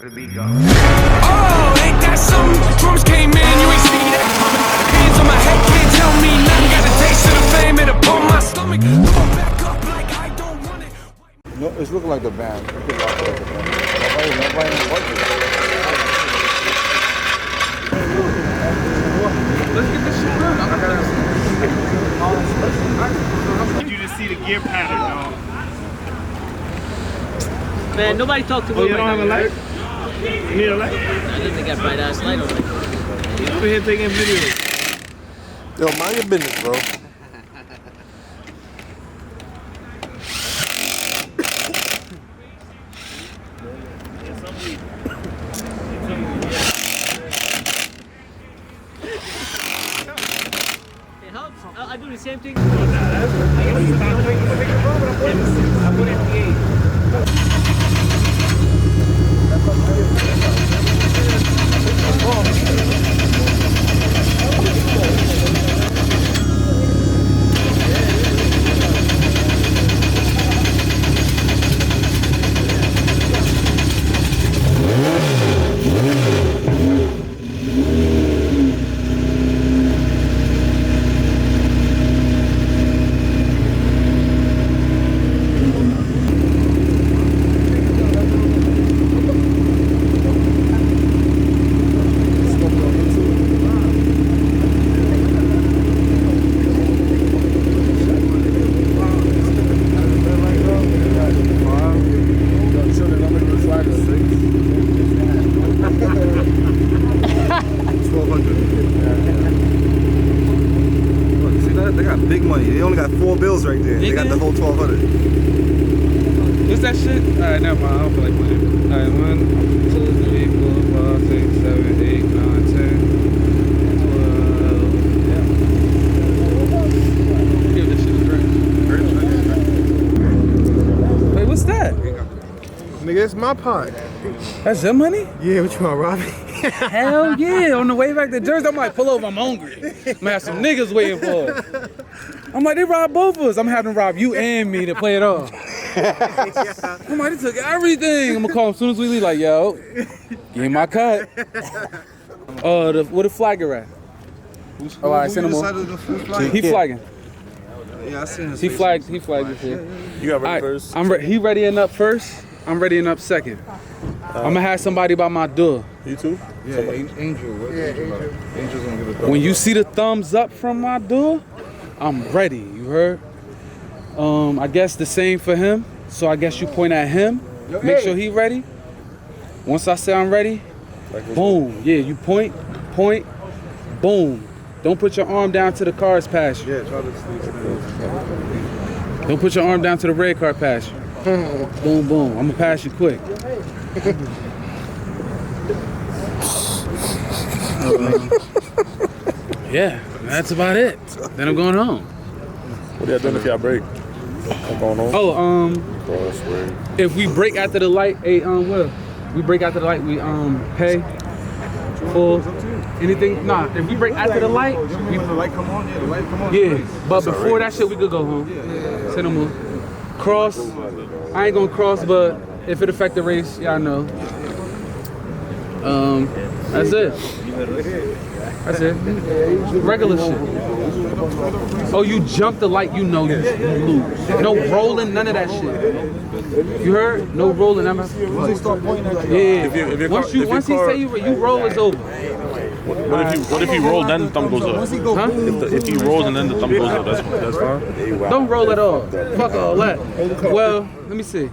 The beat go. Oh, ain't that something? Drums came in, you ain't see that coming. Hands on my head, can't tell me nothing. Got a taste of the fame, it upon my stomach. Throw back up like I don't want it. No, it's looking like the band. Let's get this shit done. I need you to see the gear pattern, dog. Man, nobody talked to me. Oh, you don't have a light? You need a light? I didn't think I bright ass light on it. He's over here taking videos. Yo, mind your business, bro. It helps. I do the same thing. Right there. They got the whole 1200. What's that shit? Alright, never mind. I don't feel like playing. Alright, 1, 2, 3, 4, 5, 6, 7, 8, 9, 10, 12. Yeah. Give this shit a drink. Wait, what's that? Nigga, it's my pot. That's your money? Yeah, what you want, Robbie? Hell yeah. On the way back to Jersey, I'm like, pull over, I'm hungry. I'm gonna have some niggas waiting for us. I'm like, they robbed both of us. I'm having to rob you and me to play it off. I'm like, they took everything. I'm gonna call him as soon as we leave, like, yo, give me my cut. Where the flagger at? Oh, all right, send him on. He flagging. Yeah, I seen him. He flagged before. You got ready Right, first? he readying up first. I'm readying up second. I'm gonna have somebody by my door. You too? Yeah, Angel. What's Angel? Angel's gonna give a thumbs When you up. see the thumbs up from my door, I'm ready, you heard? I guess the same for him. So I guess you point at him, make sure he ready. Once I say I'm ready, boom. Yeah, you point, boom. Don't put your arm down to the cars past you. Yeah, try to sleep. Don't put your arm down to the red car past you. Boom, boom. I'm gonna pass you quick. Yeah, that's about it. Then I'm going home. What are y'all doing if y'all break? I'm going home. Oh, if we break after the light, Will, we break after the light, we pay for anything. Nah, if we break after the light, When the light come on, the light come on. yeah. But before that shit, we could go home. Send them cross. I ain't gonna cross, but if it affect the race, y'all know. That's it. That's it. Regular shit. Oh, you jump the light, you know you lose. No rolling, none of that shit. You heard? No rolling. Yeah. Once he say you roll, it's over. What if he rolls then the thumb goes up? Huh? If he rolls and then the thumb goes up, that's fine. Don't roll at all. Fuck all that. Well, let me see.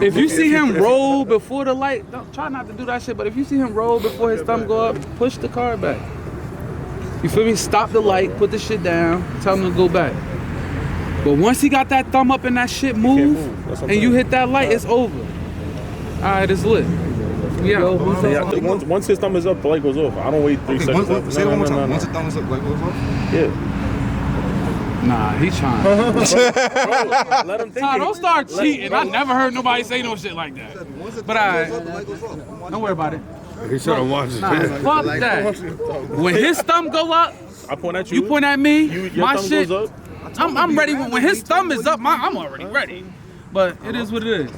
If you see him roll before the light, don't try not to do that shit, but if you see him roll before his thumb go up, push the car back. You feel me? Stop the light, put the shit down, tell him to go back. But once he got that thumb up and that shit move, and you hit that light, it's over. Alright, it's lit. Yeah. Once his thumb is up, the light goes off. I don't wait 3 seconds. Say it one more time. Once the thumb is up, light goes off? Yeah. Nah, he trying. Let him think. Nah, don't start cheating. I never heard nobody say no shit like that. But don't worry about it. He should have watched it. Nah, fuck that. When his thumb go up, I point at you. you point at me. Your my thumb shit. goes up. I'm ready. When his thumb is up, I'm already ready. But it is what it is.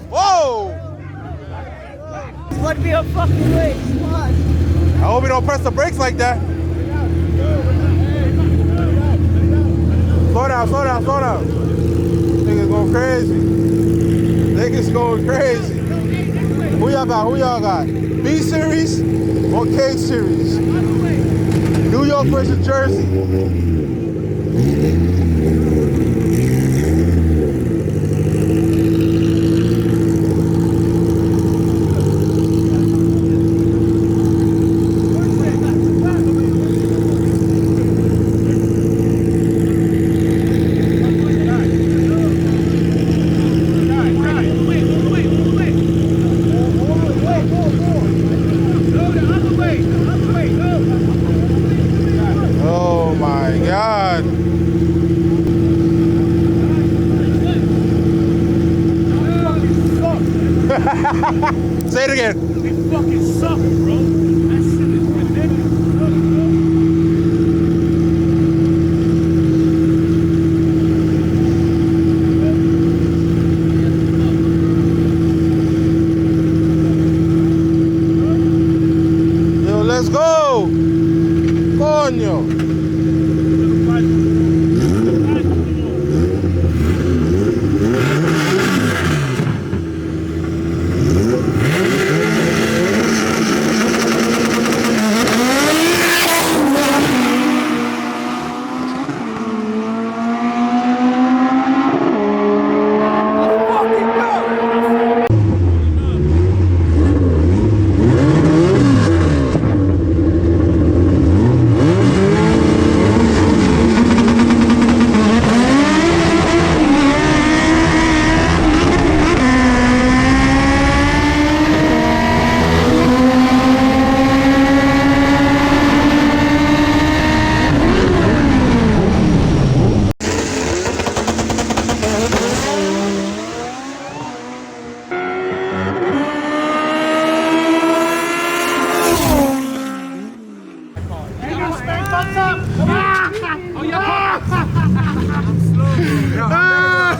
Whoa! Would be a fucking waste. Come on. I hope we don't press the brakes like that. Slow down, slow down, slow down. Niggas going crazy. Niggas going crazy. Who y'all got? Who y'all got? B series or K series? New York versus Jersey. Oh my God. Say it again. It fucking sucks, bro. That shit is ridiculous. Yo, let's go. Coño.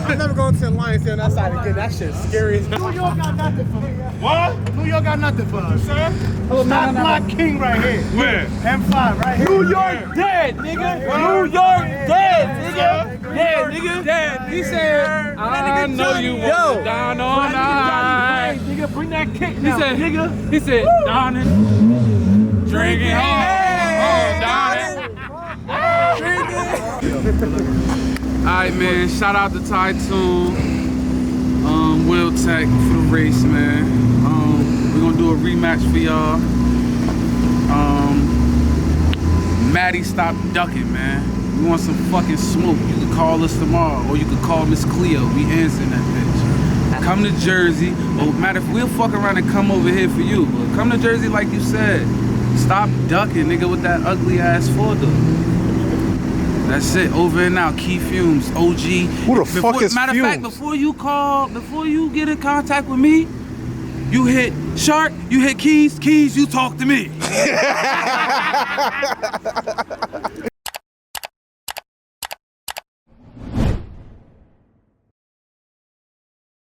I'm never going to the Lions here on that side again. That shit's scary as hell. New York got nothing for me. What? New York got nothing for us. Sir? Oh, Stop Block King right here. Where? M5 right here. New York dead, nigga. New York dead, nigga. Yeah, nigga. Dead. He said, I know you want to down all night. nigga, bring that kick now, He said, nigga. He said, Donnie, drinking home, Donnie. Alright, man, shout out to Tytoon, Will Tech for the race, man. We're gonna do a rematch for y'all. Maddie, stop ducking, man. We want some fucking smoke. You can call us tomorrow, or you can call Miss Cleo. We answering that bitch. Come to Jersey. Oh, matter if we'll fuck around and come over here for you. But come to Jersey like you said. Stop ducking, nigga, with that ugly ass four-door. That's it. Over and out. Key Fumes, OG. Who the fuck is Matter of fact, Fumes? before you get in contact with me, you hit Shark, you hit Keys, you talk to me.